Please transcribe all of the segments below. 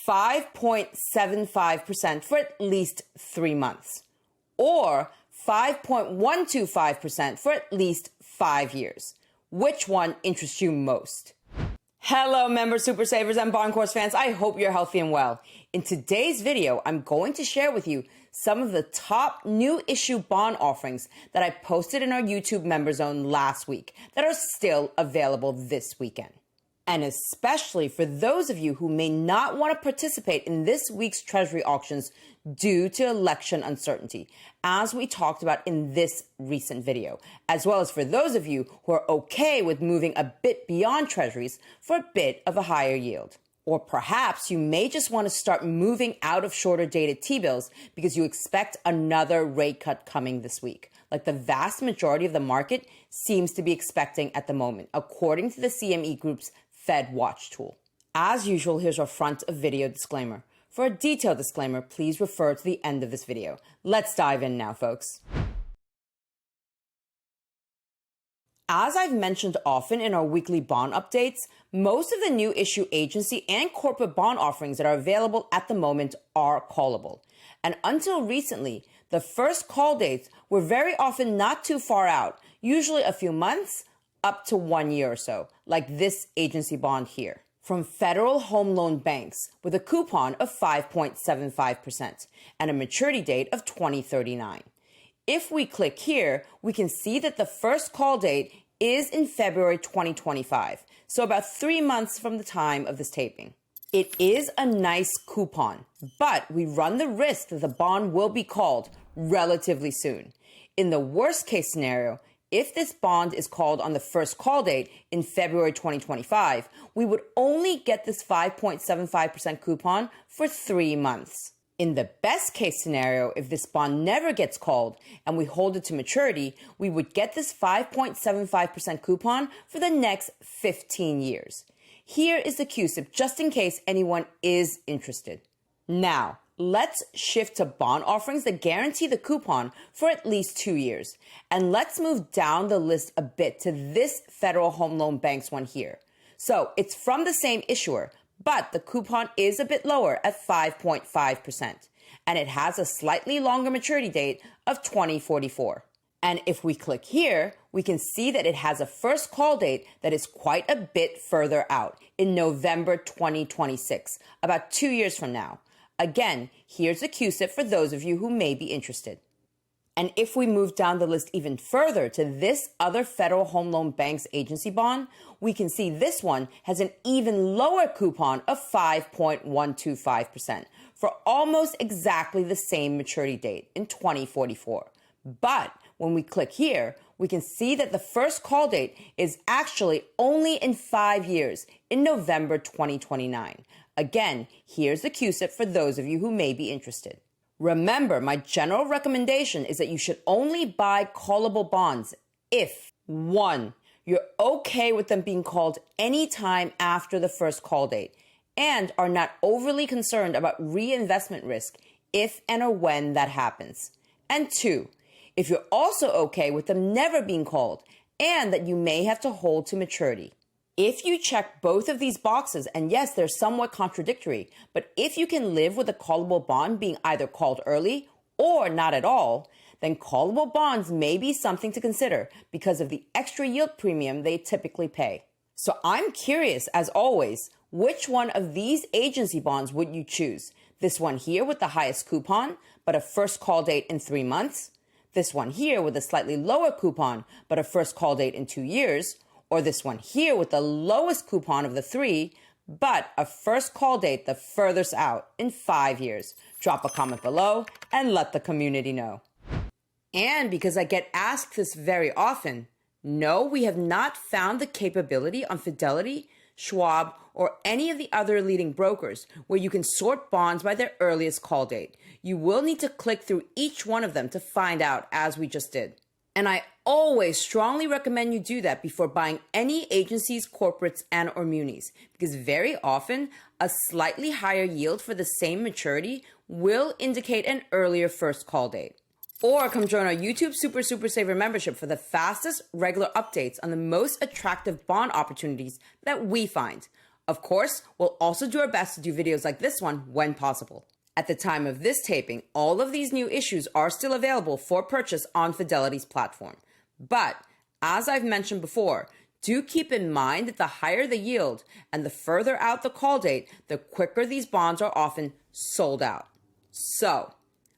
5.75% for at least 3 months, or 5.125% for at least 5 years. Which one interests you most? Hello, member super savers and bond course fans. I hope you're healthy and well. In today's video, I'm going to share with you some of the top new issue bond offerings that I posted in our YouTube member zone last week that are still available this weekend. And especially for those of you who may not want to participate in this week's Treasury auctions due to election uncertainty, as we talked about in this recent video, as well as for those of you who are okay with moving a bit beyond Treasuries for a bit of a higher yield. Or perhaps you may just want to start moving out of shorter dated T-bills because you expect another rate cut coming this week, like the vast majority of the market seems to be expecting at the moment, according to the CME Group's Fed Watch tool. As usual, here's our front of video disclaimer. For a detailed disclaimer, please refer to the end of this video. Let's dive in now, folks. As I've mentioned often in our weekly bond updates, most of the new issue agency and corporate bond offerings that are available at the moment are callable. And until recently, the first call dates were very often not too far out, usually a few months, up to 1 year or so, like this agency bond here, from Federal Home Loan Banks with a coupon of 5.75% and a maturity date of 2039. If we click here, we can see that the first call date is in February 2025, so about 3 months from the time of this taping. It is a nice coupon, but we run the risk that the bond will be called relatively soon. In the worst case scenario, if this bond is called on the first call date in February 2025, we would only get this 5.75% coupon for 3 months. In the best case scenario, if this bond never gets called and we hold it to maturity, we would get this 5.75% coupon for the next 15 years. Here is the CUSIP just in case anyone is interested. Now, let's shift to bond offerings that guarantee the coupon for at least 2 years. And let's move down the list a bit to this Federal Home Loan Banks one here. So it's from the same issuer, but the coupon is a bit lower at 5.5%. And it has a slightly longer maturity date of 2044. And if we click here, we can see that it has a first call date that is quite a bit further out in November 2026, about 2 years from now. Again, here's a CUSIP for those of you who may be interested. And if we move down the list even further to this other Federal Home Loan Banks agency bond, we can see this one has an even lower coupon of 5.125% for almost exactly the same maturity date in 2044. But when we click here, we can see that the first call date is actually only in 5 years in November 2029. Again, here's the CUSIP for those of you who may be interested. Remember, my general recommendation is that you should only buy callable bonds if 1. You're okay with them being called anytime after the first call date and are not overly concerned about reinvestment risk if and or when that happens. And 2, if you're also okay with them never being called and that you may have to hold to maturity. If you check both of these boxes, and yes, they're somewhat contradictory, but if you can live with a callable bond being either called early or not at all, then callable bonds may be something to consider because of the extra yield premium they typically pay. So I'm curious, as always, which one of these agency bonds would you choose? This one here with the highest coupon, but a first call date in 3 months? This one here with a slightly lower coupon, but a first call date in 2 years? Or this one here with the lowest coupon of the 3, but a first call date the furthest out in 5 years? Drop a comment below and let the community know. And because I get asked this very often, no, we have not found the capability on Fidelity, Schwab, or any of the other leading brokers where you can sort bonds by their earliest call date. You will need to click through each one of them to find out, as we just did. And I always strongly recommend you do that before buying any agencies, corporates, and or munis, because very often a slightly higher yield for the same maturity will indicate an earlier first call date. Or come join our YouTube Super Saver membership for the fastest regular updates on the most attractive bond opportunities that we find. Of course, we'll also do our best to do videos like this one when possible. At the time of this taping, all of these new issues are still available for purchase on Fidelity's platform. But, as I've mentioned before, do keep in mind that the higher the yield and the further out the call date, the quicker these bonds are often sold out. So,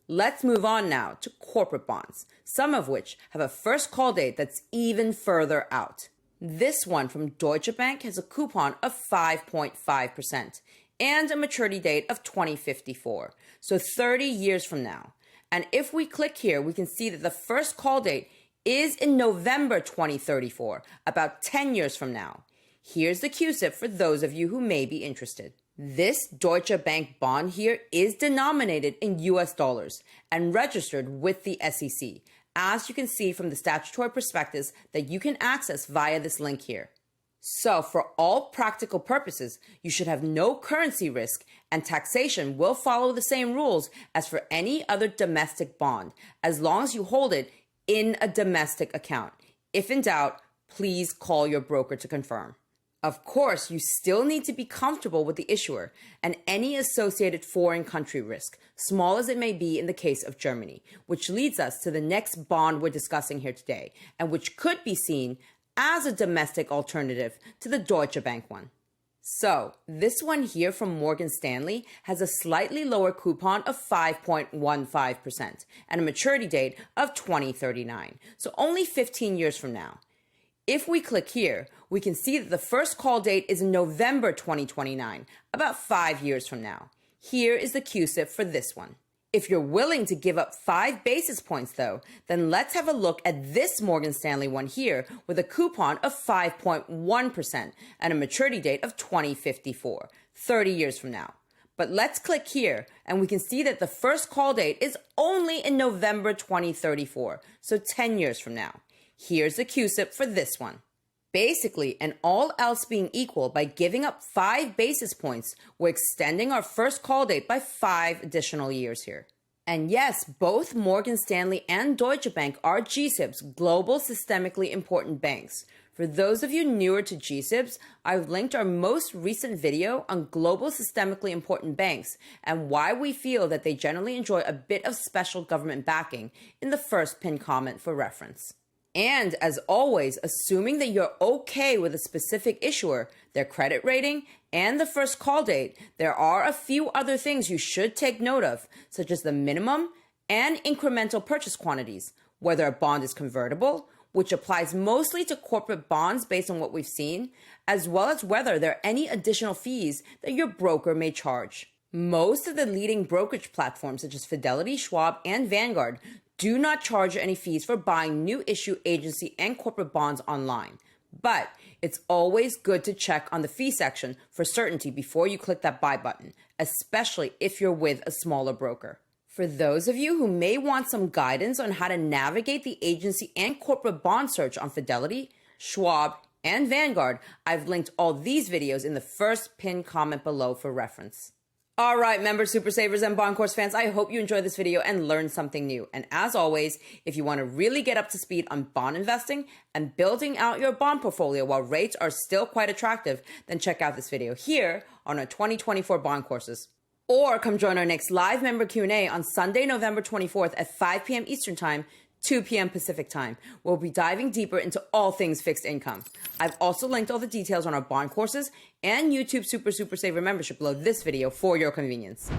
let's move on now to corporate bonds, some of which have a first call date that's even further out. This one from Deutsche Bank has a coupon of 5.5% and a maturity date of 2054, so 30 years from now. And if we click here, we can see that the first call date is in November 2034, about 10 years from now. Here's the CUSIP for those of you who may be interested. This Deutsche Bank bond here is denominated in US dollars and registered with the SEC, as you can see from the statutory prospectus that you can access via this link here. So for all practical purposes, you should have no currency risk, and taxation will follow the same rules as for any other domestic bond, as long as you hold it in a domestic account. If in doubt, please call your broker to confirm. Of course, you still need to be comfortable with the issuer and any associated foreign country risk, small as it may be in the case of Germany, which leads us to the next bond we're discussing here today, and which could be seen as a domestic alternative to the Deutsche Bank one. So, this one here from Morgan Stanley has a slightly lower coupon of 5.15% and a maturity date of 2039, so only 15 years from now. If we click here, we can see that the first call date is in November 2029, about 5 years from now. Here is the CUSIP for this one. If you're willing to give up 5 basis points though, then let's have a look at this Morgan Stanley one here with a coupon of 5.1% and a maturity date of 2054, 30 years from now. But let's click here and we can see that the first call date is only in November 2034, so 10 years from now. Here's the CUSIP for this one. Basically, and all else being equal, by giving up 5 basis points, we're extending our first call date by 5 additional years here. And yes, both Morgan Stanley and Deutsche Bank are GSIBs, global systemically important banks. For those of you newer to GSIBs, I've linked our most recent video on global systemically important banks and why we feel that they generally enjoy a bit of special government backing in the first pinned comment for reference. And as always, assuming that you're okay with a specific issuer, their credit rating, and the first call date, there are a few other things you should take note of, such as the minimum and incremental purchase quantities, whether a bond is convertible, which applies mostly to corporate bonds based on what we've seen, as well as whether there are any additional fees that your broker may charge. Most of the leading brokerage platforms, such as Fidelity, Schwab, and Vanguard, do not charge any fees for buying new issue agency and corporate bonds online. But it's always good to check on the fee section for certainty before you click that buy button, especially if you're with a smaller broker. For those of you who may want some guidance on how to navigate the agency and corporate bond search on Fidelity, Schwab, and Vanguard, I've linked all these videos in the first pinned comment below for reference. All right, members, super savers, and bond course fans, I hope you enjoyed this video and learned something new. And as always, if you want to really get up to speed on bond investing and building out your bond portfolio while rates are still quite attractive, then check out this video here on our 2024 bond courses. Or come join our next live member Q&A on Sunday, November 24th at 5 p.m. Eastern Time, 2 p.m. Pacific Time. We'll be diving deeper into all things fixed income. I've also linked all the details on our bond courses and YouTube Super Saver membership below this video for your convenience.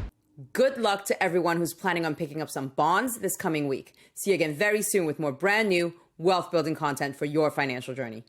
Good luck to everyone who's planning on picking up some bonds this coming week. See you again very soon with more brand new wealth building content for your financial journey.